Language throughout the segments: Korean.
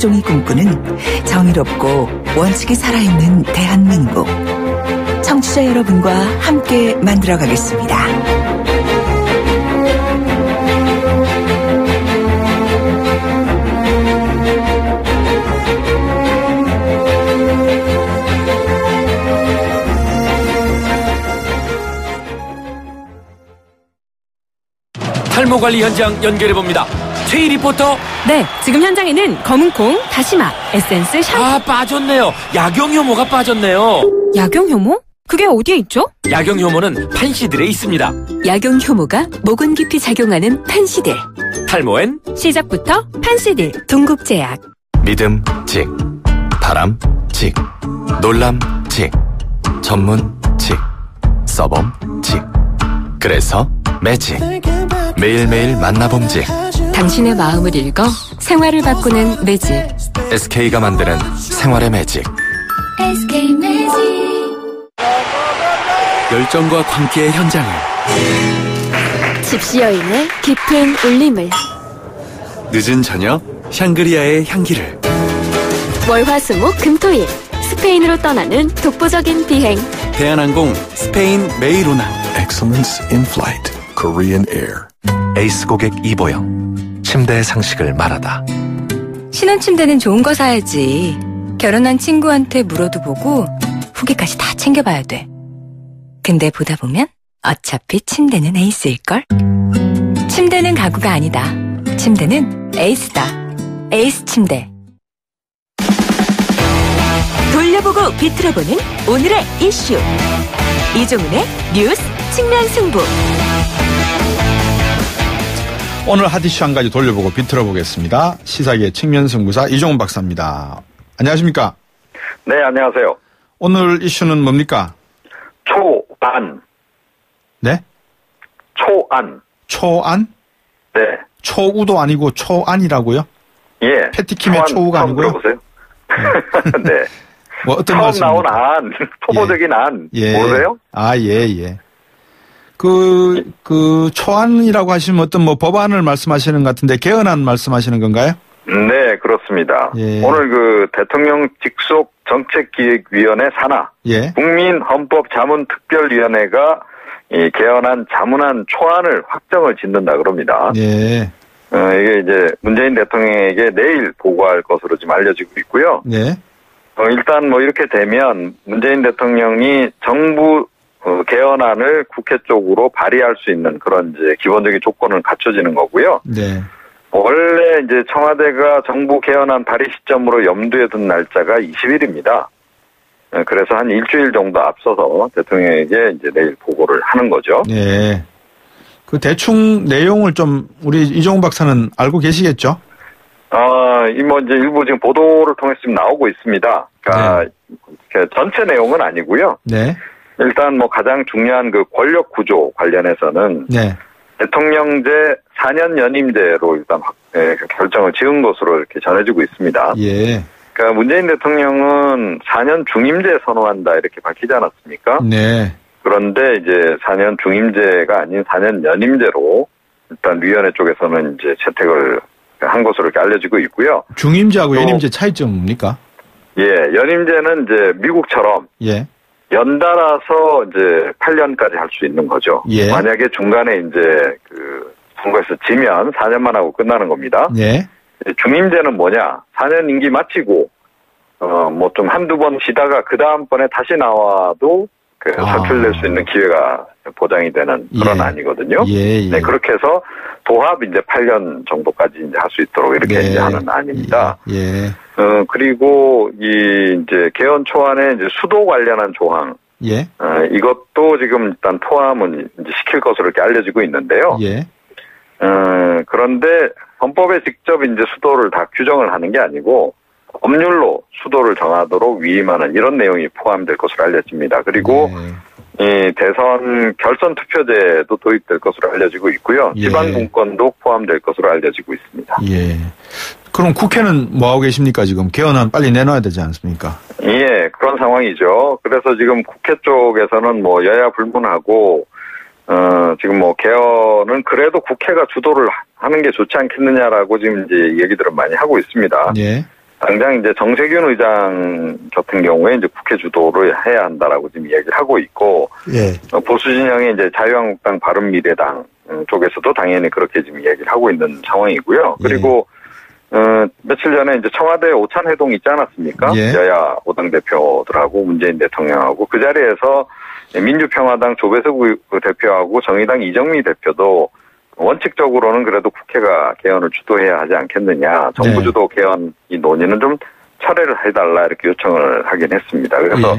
김수종이 꿈꾸는 정의롭고 원칙이 살아있는 대한민국. 청취자 여러분과 함께 만들어가겠습니다. 탈모관리 현장 연결해봅니다. 최희 리포터. 네, 지금 현장에는 검은콩, 다시마, 에센스, 샴푸. 빠졌네요. 약용효모가 빠졌네요. 약용효모? 그게 어디에 있죠? 약용효모는 판시들에 있습니다. 약용효모가 모근 깊이 작용하는 판시들. 탈모엔 시작부터 판시들. 동국제약. 믿음 직, 바람 직, 놀람 직, 전문 직, 서범 직. 그래서 매직. 매일매일 만나봄 직. 당신의 마음을 읽어 생활을 바꾸는 매직. SK가 만드는 생활의 매직. SK 매직. 열정과 광기의 현장을, 집시 여인의 깊은 울림을, 늦은 저녁 샹그리아의 향기를. 월화수목 금토일 스페인으로 떠나는 독보적인 비행. 대한항공 스페인 메이로나. Excellence in Flight, Korean Air. 에이스 고객 이보영. 침대의 상식을 말하다. 신혼침대는 좋은 거 사야지. 결혼한 친구한테 물어도 보고 후기까지 다 챙겨봐야 돼. 근데 보다 보면 어차피 침대는 에이스일걸? 침대는 가구가 아니다. 침대는 에이스다. 에이스 침대. 돌려보고 비틀어보는 오늘의 이슈. 이종훈의 뉴스 측면 승부. 오늘 핫이슈 한 가지 돌려보고 비틀어보겠습니다. 시사계의 측면승부사 이종훈 박사입니다. 안녕하십니까? 네, 안녕하세요. 오늘 이슈는 뭡니까? 초안. 네? 초안. 초안? 네. 초우도 아니고 초안이라고요? 예. 패티킴의 초우가 아니고요? 들어보세요. 네. 뭐 어떤 처음 말씀입니까? 나온 안, 초보적인 안. 예. 모르세요? 아, 예. 초안이라고 하시면 어떤 뭐 법안을 말씀하시는 것 같은데 개헌안 말씀하시는 건가요? 네, 그렇습니다. 예. 오늘 대통령 직속 정책기획위원회 산하 예. 국민헌법자문특별위원회가 이 개헌안 자문안 초안을 확정을 짓는다 그럽니다. 예. 이게 이제 문재인 대통령에게 내일 보고할 것으로 지금 알려지고 있고요. 네. 일단 뭐 이렇게 되면 문재인 대통령이 정부 개헌안을 국회 쪽으로 발의할 수 있는 그런 이제 기본적인 조건을 갖춰지는 거고요. 네. 원래 이제 청와대가 정부 개헌안 발의 시점으로 염두에 둔 날짜가 20일입니다. 그래서 한 일주일 정도 앞서서 대통령에게 이제 내일 보고를 하는 거죠. 네. 그 대충 내용을 좀 우리 이종훈 박사는 알고 계시겠죠? 뭐 이제 일부 지금 보도를 통해서 지금 나오고 있습니다. 그러니까 네. 전체 내용은 아니고요. 네. 일단 뭐 가장 중요한 그 권력 구조 관련해서는 네. 대통령제 4년 연임제로 일단 결정을 지은 것으로 이렇게 전해지고 있습니다. 예. 그러니까 문재인 대통령은 4년 중임제 선호한다 이렇게 밝히지 않았습니까? 네. 그런데 이제 4년 중임제가 아닌 4년 연임제로 일단 위원회 쪽에서는 이제 채택을 한 것으로 이렇게 알려지고 있고요. 중임제하고 연임제 차이점은 뭡니까? 예, 연임제는 이제 미국처럼 예. 연달아서 이제 8년까지 할 수 있는 거죠. 예. 만약에 중간에 이제 선거에서 지면 4년만 하고 끝나는 겁니다. 예. 중임제는 뭐냐? 4년 임기 마치고 뭐 좀 한두 번 쉬다가 그 다음번에 다시 나와도 선출될 수 있는 기회가 보장이 되는 그런 예. 안이거든요. 예. 네, 그렇게 해서 도합 이제 8년 정도까지 이제 할 수 있도록 이렇게 네. 이제 하는 안입니다. 예. 그리고 이제 개헌 초안에 이제 수도 관련한 조항. 예. 이것도 지금 일단 포함은 이제 시킬 것으로 이렇게 알려지고 있는데요. 예. 그런데 헌법에 직접 이제 수도를 다 규정을 하는 게 아니고 법률로 수도를 정하도록 위임하는 이런 내용이 포함될 것으로 알려집니다. 그리고 이 대선 결선 투표제도 도입될 것으로 알려지고 있고요. 예. 지방분권도 포함될 것으로 알려지고 있습니다. 예. 그럼 국회는 뭐 하고 계십니까 지금? 개헌안 빨리 내놔야 되지 않습니까? 예, 그런 상황이죠. 그래서 지금 국회 쪽에서는 뭐 여야 불문하고 지금 뭐 개헌은 그래도 국회가 주도를 하는 게 좋지 않겠느냐라고 지금 이제 얘기들을 많이 하고 있습니다. 예. 당장 이제 정세균 의장 같은 경우에 이제 국회 주도를 해야 한다라고 지금 이야기를 하고 있고, 예. 보수 진영의 이제 자유한국당, 바른미래당 쪽에서도 당연히 그렇게 지금 이야기를 하고 있는 상황이고요. 그리고 며칠 전에 이제 청와대 오찬 회동이 있지 않았습니까? 예. 여야 5당 대표들하고 문재인 대통령하고 그 자리에서 민주평화당 조배석 대표하고 정의당 이정미 대표도 원칙적으로는 그래도 국회가 개헌을 주도해야 하지 않겠느냐. 정부 주도 개헌 이 논의는 좀 철회를 해달라 이렇게 요청을 하긴 했습니다. 그래서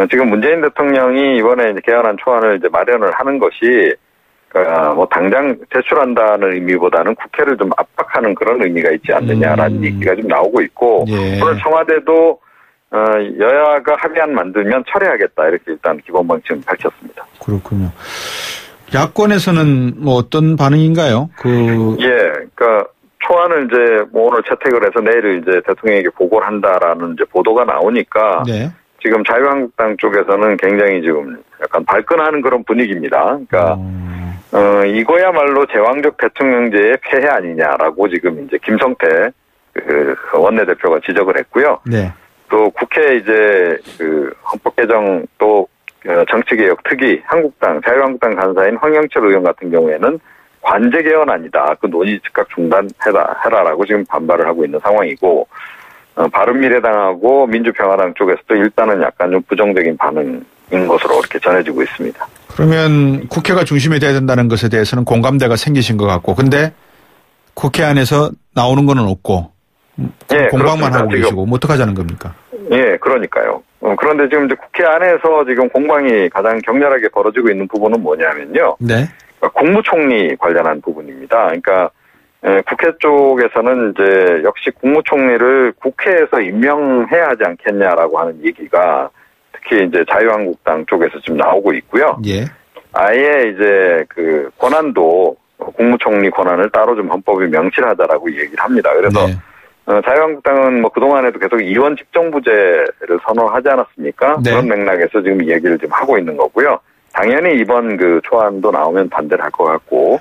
지금 문재인 대통령이 이번에 이제 개헌안 초안을 이제 마련을 하는 것이 뭐 당장 제출한다는 의미보다는 국회를 좀 압박하는 그런 의미가 있지 않느냐라는 얘기가 좀 나오고 있고 오늘 청와대도 여야가 합의안 만들면 철회하겠다 이렇게 일단 기본 방침 밝혔습니다. 그렇군요. 야권에서는 뭐 어떤 반응인가요? 그러니까 초안을 이제 뭐 오늘 채택을 해서 내일 이제 대통령에게 보고를 한다라는 이제 보도가 나오니까 지금 자유한국당 쪽에서는 굉장히 지금 약간 발끈하는 그런 분위기입니다. 그러니까 이거야말로 제왕적 대통령제의 폐해 아니냐라고 지금 이제 김성태 그 원내대표가 지적을 했고요. 또 국회 이제 그 헌법 개정 또 정치개혁 특위 한국당 자유한국당 간사인 황영철 의원 같은 경우에는 관제 개헌안이다. 그 논의 즉각 중단해라라고 지금 반발을 하고 있는 상황이고 바른미래당하고 민주평화당 쪽에서도 일단은 약간 좀 부정적인 반응인 것으로 이렇게 전해지고 있습니다. 그러면 국회가 중심이 돼야 된다는 것에 대해서는 공감대가 생기신 것 같고, 근데 국회 안에서 나오는 거는 없고 공방만 하고 계시고 뭐 어떡하자는 겁니까? 그러니까요. 그런데 지금 이제 국회 안에서 지금 공방이 가장 격렬하게 벌어지고 있는 부분은 뭐냐면요. 그러니까 국무총리 관련한 부분입니다. 그러니까 국회 쪽에서는 이제 역시 국무총리를 국회에서 임명해야 하지 않겠냐라고 하는 얘기가 특히 이제 자유한국당 쪽에서 지금 나오고 있고요. 아예 이제 그 권한도 국무총리 권한을 따로 좀 헌법에 명시하자라고 얘기를 합니다. 그래서 자유한국당은 뭐 그동안에도 계속 의원 집정부제를 선언하지 않았습니까? 그런 맥락에서 지금 얘기를 좀 하고 있는 거고요. 당연히 이번 그 초안도 나오면 반대를 할 것 같고,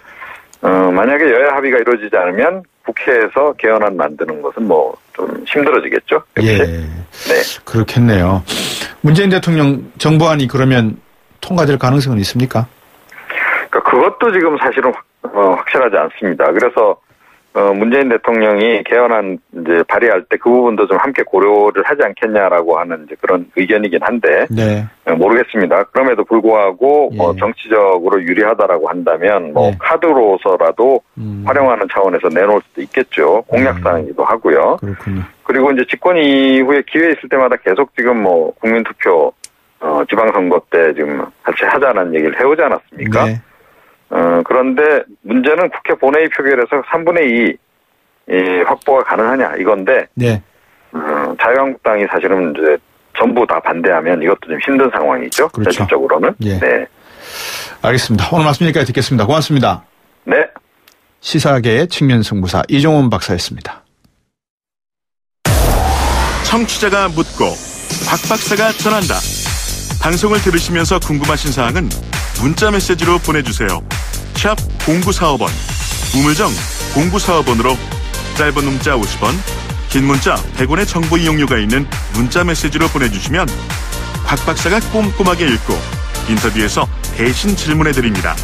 만약에 여야 합의가 이루어지지 않으면 국회에서 개헌안 만드는 것은 뭐 좀 힘들어지겠죠. 그렇겠네요. 문재인 대통령 정부안이 그러면 통과될 가능성은 있습니까? 그러니까 그것도 지금 사실은 확실하지 않습니다. 그래서 문재인 대통령이 개헌안 이제 발의할 때 그 부분도 좀 함께 고려를 하지 않겠냐라고 하는 이제 그런 의견이긴 한데 모르겠습니다. 그럼에도 불구하고 정치적으로 유리하다라고 한다면 뭐 카드로서라도 활용하는 차원에서 내놓을 수도 있겠죠. 공약사항이기도 하고요. 그리고 이제 집권 이후에 기회 있을 때마다 계속 지금 뭐 국민투표 지방선거 때 지금 같이 하자는 얘기를 해오지 않았습니까? 그런데 문제는 국회 본회의 표결에서 3분의 2 확보가 가능하냐 이건데 자유한국당이 사실은 이제 전부 다 반대하면 이것도 좀 힘든 상황이죠. 현실적으로는. 알겠습니다. 오늘 말씀 여기까지 듣겠습니다. 고맙습니다. 시사계의 측면승부사 이종훈 박사였습니다. 청취자가 묻고 박 박사가 전한다. 방송을 들으시면서 궁금하신 사항은 문자 메시지로 보내주세요. 샵 0945번, 우물정 0945번으로 짧은 문자 50원, 긴 문자 100원의 정보 이용료가 있는 문자 메시지로 보내주시면 박 박사가 꼼꼼하게 읽고 인터뷰에서 대신 질문해드립니다.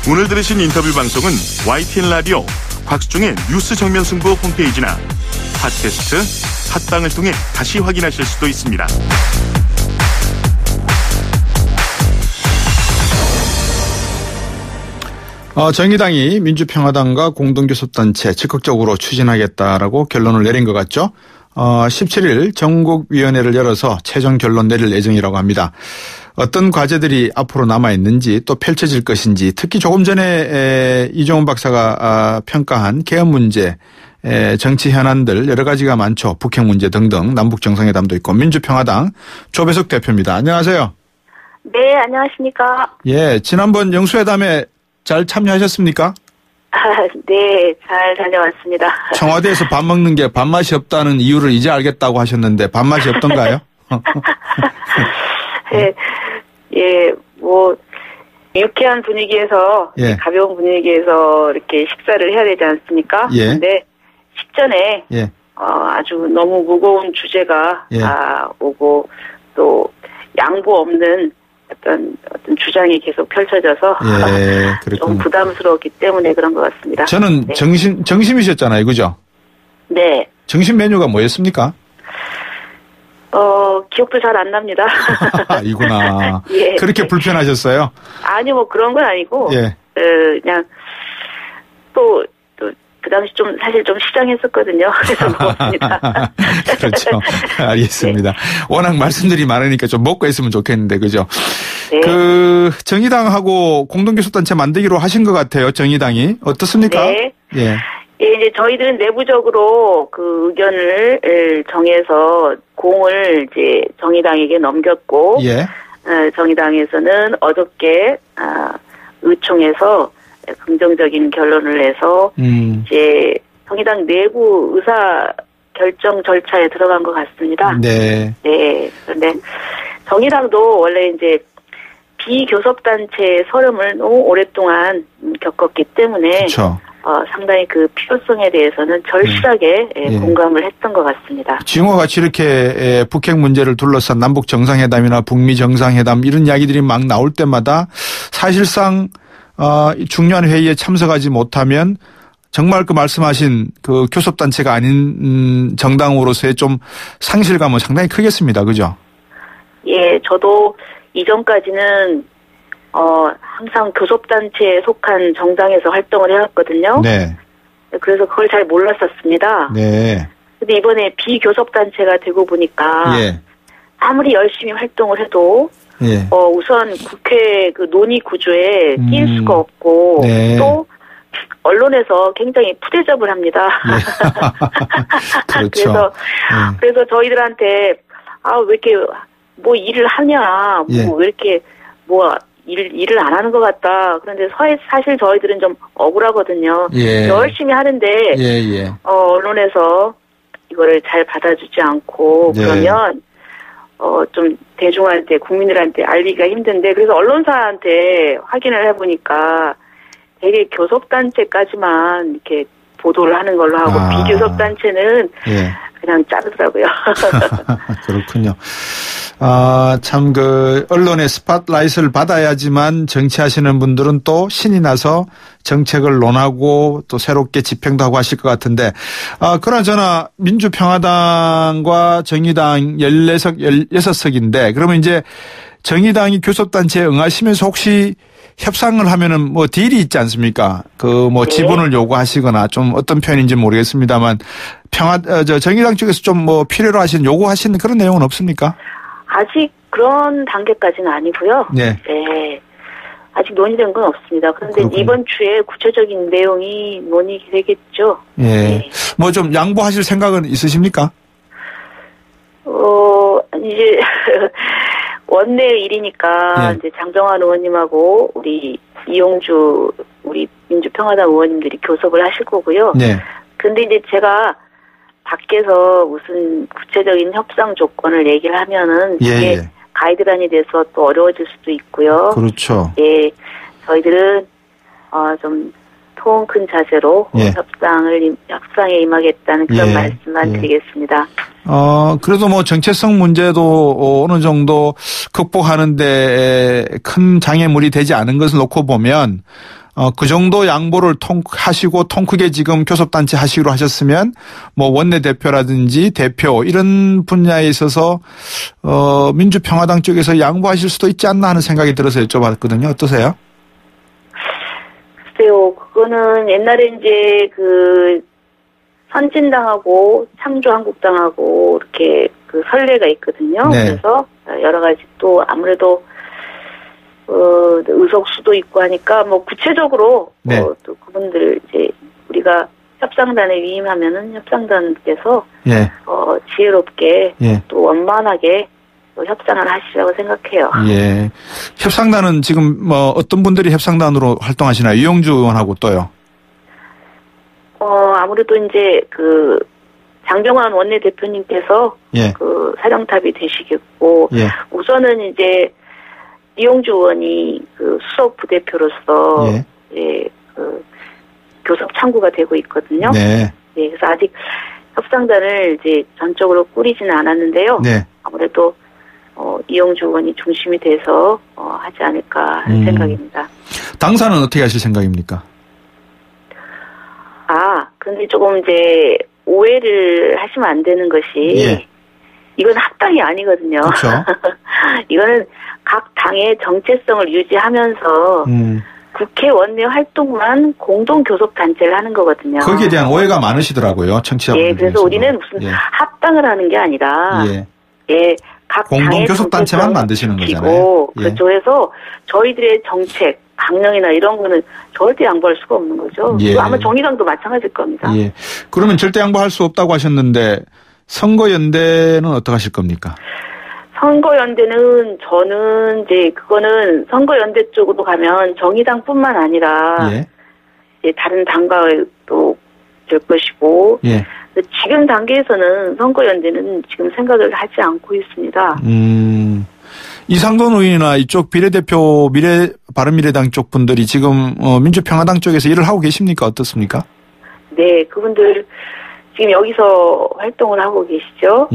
오늘 들으신 인터뷰 방송은 YTN 라디오 곽수중의 뉴스 정면 승부 홈페이지나 팟캐스트, 팟빵을 통해 다시 확인하실 수도 있습니다. 정의당이 민주평화당과 공동교섭단체 적극적으로 추진하겠다라고 결론을 내린 것 같죠. 17일 전국위원회를 열어서 최종 결론 내릴 예정이라고 합니다. 어떤 과제들이 앞으로 남아있는지 또 펼쳐질 것인지 특히 조금 전에 이종훈 박사가 평가한 개헌 문제, 정치 현안들 여러 가지가 많죠. 북핵 문제 등등 남북 정상회담도 있고 민주평화당 조배석 대표입니다. 안녕하세요. 네, 안녕하십니까. 지난번 영수회담에 잘 참여하셨습니까? 네, 잘 다녀왔습니다. 청와대에서 밥 먹는 게 밥맛이 없다는 이유를 이제 알겠다고 하셨는데 밥맛이 없던가요? 뭐 유쾌한 분위기에서 가벼운 분위기에서 이렇게 식사를 해야 되지 않습니까? 근데 식전에 아주 너무 무거운 주제가 예. 오고 또 양보 없는 어떤 주장이 계속 펼쳐져서 예, 좀 부담스러웠기 때문에 그런 것 같습니다. 저는 네. 정심이셨잖아요, 그죠? 네. 정심 메뉴가 뭐였습니까? 기억도 잘 안 납니다. 이구나. 예. 그렇게 불편하셨어요? 아니, 뭐 그런 건 아니고, 예. 그냥 또, 그 당시 좀, 사실 좀 시장했었거든요. 그래서 먹었습니다. 그렇죠. 알겠습니다. 네. 워낙 말씀들이 많으니까 좀 먹고 했으면 좋겠는데, 그죠? 네. 정의당하고 공동교섭단체 만들기로 하신 것 같아요, 정의당이. 어떻습니까? 네. 예. 예, 이제 저희들은 내부적으로 그 의견을 정해서 공을 이제 정의당에게 넘겼고, 예. 정의당에서는 어저께, 의총에서 긍정적인 결론을 내서, 이제 정의당 내부 의사 결정 절차에 들어간 것 같습니다. 네. 네. 그런데 정의당도 원래 이제 비교섭단체의 서름을 너무 오랫동안 겪었기 때문에, 그렇죠. 상당히 그 필요성에 대해서는 절실하게 공감을 했던 것 같습니다. 지금과 같이 이렇게 북핵 문제를 둘러싼 남북 정상회담이나 북미 정상회담 이런 이야기들이 막 나올 때마다 사실상 중요한 회의에 참석하지 못하면 정말 그 말씀하신 그 교섭단체가 아닌 정당으로서의 좀 상실감은 상당히 크겠습니다. 그죠? 예, 저도 이전까지는 항상 교섭단체에 속한 정당에서 활동을 해왔거든요. 네. 그래서 그걸 잘 몰랐었습니다. 네. 근데 이번에 비교섭단체가 되고 보니까 예. 아무리 열심히 활동을 해도 예. 우선 국회 그 논의 구조에 낄 수가 없고 네. 또 언론에서 굉장히 푸대접을 합니다. 그렇죠. 그래서 저희들한테 왜 이렇게 뭐 일을 하냐, 뭐 왜 이렇게 일을 안 하는 것 같다. 그런데 사실 저희들은 좀 억울하거든요. 예. 열심히 하는데 언론에서 이거를 잘 받아주지 않고 그러면 좀 대중한테 국민들한테 알리기가 힘든데 그래서 언론사한테 확인을 해보니까 되게 교섭단체까지만 이렇게 보도를 하는 걸로 하고 비교섭단체는 그냥 자르더라고요. 그렇군요. 참, 언론의 스팟라이트를 받아야지만 정치하시는 분들은 또 신이 나서 정책을 논하고 또 새롭게 집행도 하고 하실 것 같은데, 그나저나 민주평화당과 정의당 16석인데, 그러면 이제 정의당이 교섭단체에 응하시면서 혹시 협상을 하면은 딜이 있지 않습니까? 지분을 요구하시거나 좀 어떤 표현인지 모르겠습니다만, 정의당 쪽에서 좀 필요로 하시는 요구하시는 그런 내용은 없습니까? 아직 그런 단계까지는 아니고요. 네. 네. 아직 논의된 건 없습니다. 그런데 그렇군요. 이번 주에 구체적인 내용이 논의되겠죠. 예. 네. 좀 양보하실 생각은 있으십니까? 이제 원내 일이니까 이제 장정환 의원님하고 우리 이용주 우리 민주평화당 의원님들이 교섭을 하실 거고요. 네. 근데 이제 제가 밖에서 무슨 구체적인 협상 조건을 얘기를 하면은 그게 가이드라인이 돼서 또 어려워질 수도 있고요. 그렇죠. 예, 저희들은 좀 통 큰 자세로 협상에 임하겠다는 그런 말씀만 드리겠습니다. 그래도 정체성 문제도 어느 정도 극복하는 데 큰 장애물이 되지 않은 것을 놓고 보면 그 정도 양보를 하시고 통 크게 지금 교섭단체 하시기로 하셨으면 원내대표라든지 대표 이런 분야에 있어서 민주평화당 쪽에서 양보하실 수도 있지 않나 하는 생각이 들어서 여쭤봤거든요. 어떠세요? 글쎄요. 그거는 옛날에 이제 선진당하고 창조한국당하고 이렇게 선례가 있거든요. 네. 그래서 여러 가지 또 아무래도 의석수도 있고 하니까 구체적으로 또 그분들 이제 우리가 협상단에 위임하면은 협상단께서 지혜롭게 또 원만하게 또 협상을 하시라고 생각해요. 예. 협상단은 지금 어떤 분들이 협상단으로 활동하시나요? 이용주 의원하고 또요. 아무래도 이제 장정환 원내대표님께서 사령탑이 되시겠고 우선은 이제 이용주 의원이 수석 부대표로서 교섭 창구가 되고 있거든요. 네. 그래서 아직 협상단을 이제 전적으로 꾸리지는 않았는데요. 네. 아무래도 이용주 의원이 중심이 돼서 하지 않을까 하는 생각입니다. 당사는 어떻게 하실 생각입니까? 근데 조금 이제 오해를 하시면 안 되는 것이 이건 합당이 아니거든요. 그렇죠. 이거는 각 당의 정체성을 유지하면서 국회 원내 활동만 공동 교섭 단체를 하는 거거든요. 거기에 대한 오해가 많으시더라고요, 청취자분들. 예, 그래서 우리는 무슨 합당을 하는 게 아니라 각 공동 교섭 단체만 만드시는 거잖아요. 그렇죠. 그래서 저희들의 정책, 강령이나 이런 거는 절대 양보할 수가 없는 거죠. 아마 정의당도 마찬가지일 겁니다. 그러면 절대 양보할 수 없다고 하셨는데 선거연대는 어떻게 하실 겁니까? 선거연대는 저는 이제 그거는 선거연대 쪽으로 가면 정의당뿐만 아니라 이제 다른 당과도 될 것이고 지금 단계에서는 선거연대는 지금 생각을 하지 않고 있습니다. 이상돈 의원이나 이쪽 비례대표 바른미래당 쪽 분들이 지금 민주평화당 쪽에서 일을 하고 계십니까? 어떻습니까? 네, 그분들 지금 여기서 활동을 하고 계시죠.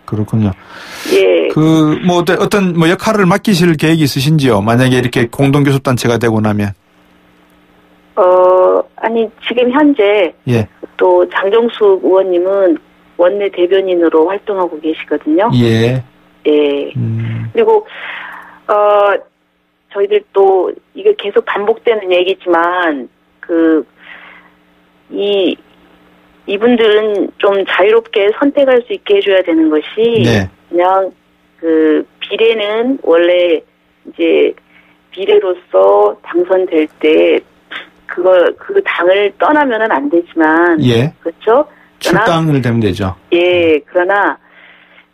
그렇군요. 어떤 역할을 맡기실 계획이 있으신지요? 만약에 이렇게 공동교섭단체가 되고 나면. 아니, 지금 현재 또 장정숙 의원님은 원내 대변인으로 활동하고 계시거든요. 그리고, 저희들 또, 이게 계속 반복되는 얘기지만, 이분들은 좀 자유롭게 선택할 수 있게 해줘야 되는 것이, 그냥, 비례는 원래, 이제, 비례로서 당선될 때, 그 당을 떠나면은 안 되지만, 그렇죠? 출당을 되면 되죠. 그러나,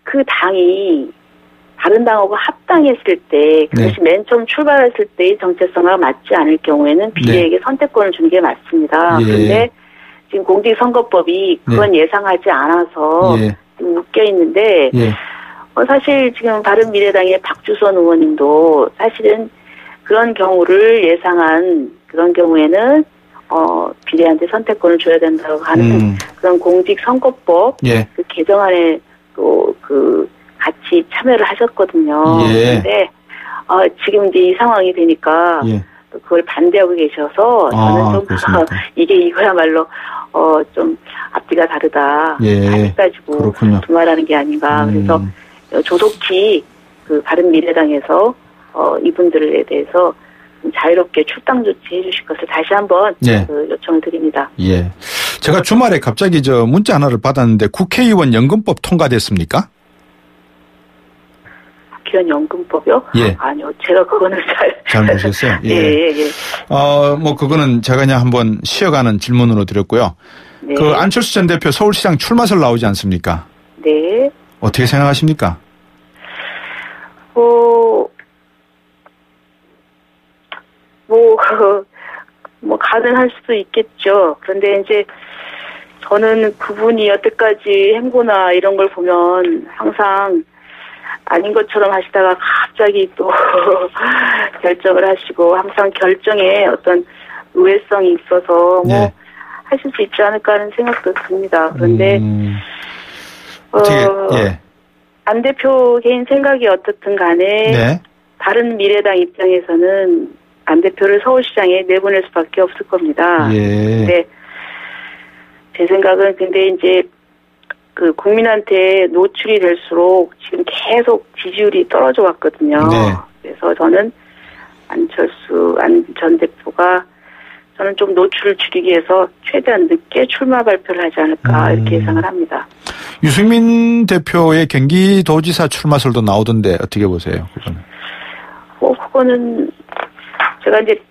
그 당이, 다른 당하고 합당했을 때 그것이 맨 처음 출발했을 때의 정체성과 맞지 않을 경우에는 비례에게 선택권을 주는 게 맞습니다. 그런데 지금 공직선거법이 그건 예상하지 않아서 지금 묶여 있는데 사실 지금 바른미래당의 박주선 의원님도 사실은 그런 경우를 예상한 그런 경우에는 비례한테 선택권을 줘야 된다고 하는 그런 공직선거법 그 개정안에 또 같이 참여를 하셨거든요. 그런데 지금 이제 이 상황이 되니까 그걸 반대하고 계셔서 저는 좀 이게 이거야말로 좀 앞뒤가 다르다. 아직까지고 두말하는 게 아닌가. 그래서 조속히 바른미래당에서 이분들에 대해서 자유롭게 출당 조치해 주실 것을 다시 한번 요청을 드립니다. 제가 주말에 갑자기 문자 하나를 받았는데 국회의원 연금법 통과됐습니까? 국회의원 연금법이요? 아니요, 제가 그거는 잘 모르셨어요? 그거는 제가 그냥 한번 쉬어가는 질문으로 드렸고요. 안철수 전 대표 서울시장 출마설 나오지 않습니까? 어떻게 생각하십니까? 가능할 수도 있겠죠. 그런데 이제 저는 그분이 여태까지 행보나 이런 걸 보면 항상 아닌 것처럼 하시다가 갑자기 또 결정을 하시고 항상 결정에 어떤 의외성이 있어서 하실 수 있지 않을까 하는 생각도 듭니다. 그런데 안 대표 개인 생각이 어떻든 간에 다른 미래당 입장에서는 안 대표를 서울시장에 내보낼 수밖에 없을 겁니다. 근데 제 생각은 근데 이제 국민한테 노출이 될수록 지금 계속 지지율이 떨어져 왔거든요. 그래서 저는 안 전 대표가 저는 좀 노출을 줄이기 위해서 최대한 늦게 출마 발표를 하지 않을까 이렇게 예상을 합니다. 유승민 대표의 경기도지사 출마설도 나오던데 어떻게 보세요? 그거는? 그거는 제가 이제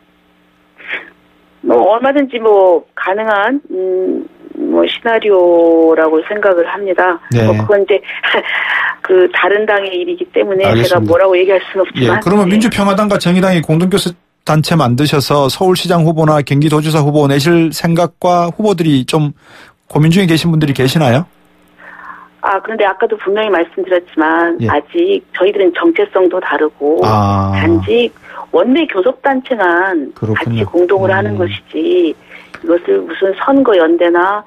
얼마든지 가능한 시나리오라고 생각을 합니다. 그건 이제 다른 당의 일이기 때문에 알겠습니다. 제가 뭐라고 얘기할 수는 없지만. 그러면 민주평화당과 정의당이 공동교섭 단체 만드셔서 서울시장 후보나 경기도지사 후보 내실 생각과 후보들이 좀 고민 중에 계신 분들이 계시나요? 그런데 아까도 분명히 말씀드렸지만 아직 저희들은 정체성도 다르고 단지 원내 교섭단체만 같이 공동을 하는 것이지 이것을 무슨 선거연대나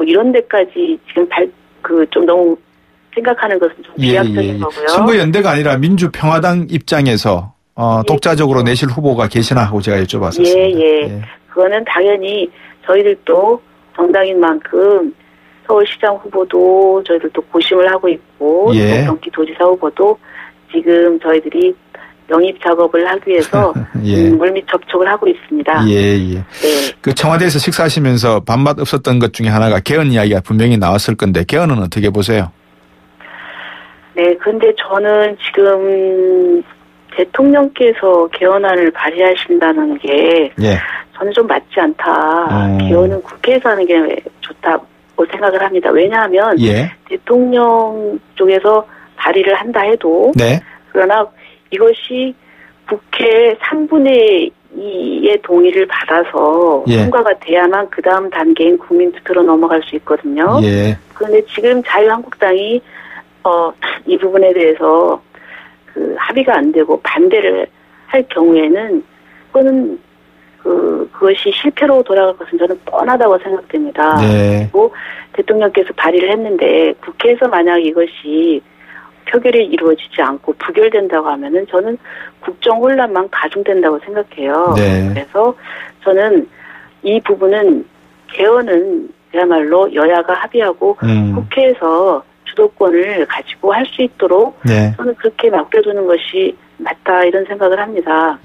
뭐 이런 데까지 지금 좀 너무 생각하는 것은 좀 비약적인 거고요. 선거연대가 아니라 민주평화당 입장에서 독자적으로 내실 후보가 계시나 하고 제가 여쭤봤었습니다. 예. 그거는 당연히 저희들도 정당인 만큼 서울시장 후보도 저희들도 고심을 하고 있고 또 경기도지사 후보도 지금 저희들이 영입 작업을 하기 위해서 물밑 접촉을 하고 있습니다. 네. 그 청와대에서 식사하시면서 밥맛 없었던 것 중에 하나가 개헌 이야기가 분명히 나왔을 건데 개헌은 어떻게 보세요? 네, 근데 저는 지금 대통령께서 개헌안을 발의하신다는 게 저는 좀 맞지 않다. 개헌은 국회에서 하는 게 좋다고 생각을 합니다. 왜냐하면 대통령 쪽에서 발의를 한다 해도 그러나 이것이 국회 3분의 2의 동의를 받아서 통과가 돼야만 그 다음 단계인 국민투표로 넘어갈 수 있거든요. 그런데 지금 자유한국당이 이 부분에 대해서 합의가 안 되고 반대를 할 경우에는 그것이 실패로 돌아갈 것은 저는 뻔하다고 생각됩니다. 그리고 대통령께서 발의를 했는데 국회에서 만약 이것이 표결이 이루어지지 않고 부결된다고 하면은 저는 국정 혼란만 가중된다고 생각해요. 그래서 저는 이 부분은 개헌은 그야말로 여야가 합의하고 국회에서 주도권을 가지고 할 수 있도록 저는 그렇게 맡겨두는 것이 맞다 이런 생각을 합니다.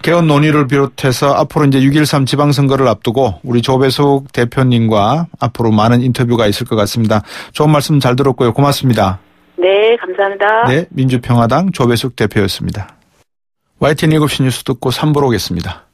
개헌 논의를 비롯해서 앞으로 이제 6.13 지방선거를 앞두고 우리 조배숙 대표님과 앞으로 많은 인터뷰가 있을 것 같습니다. 좋은 말씀 잘 들었고요. 고맙습니다. 네, 감사합니다. 네, 민주평화당 조배숙 대표였습니다. YTN 7시 뉴스 듣고 3부로 오겠습니다.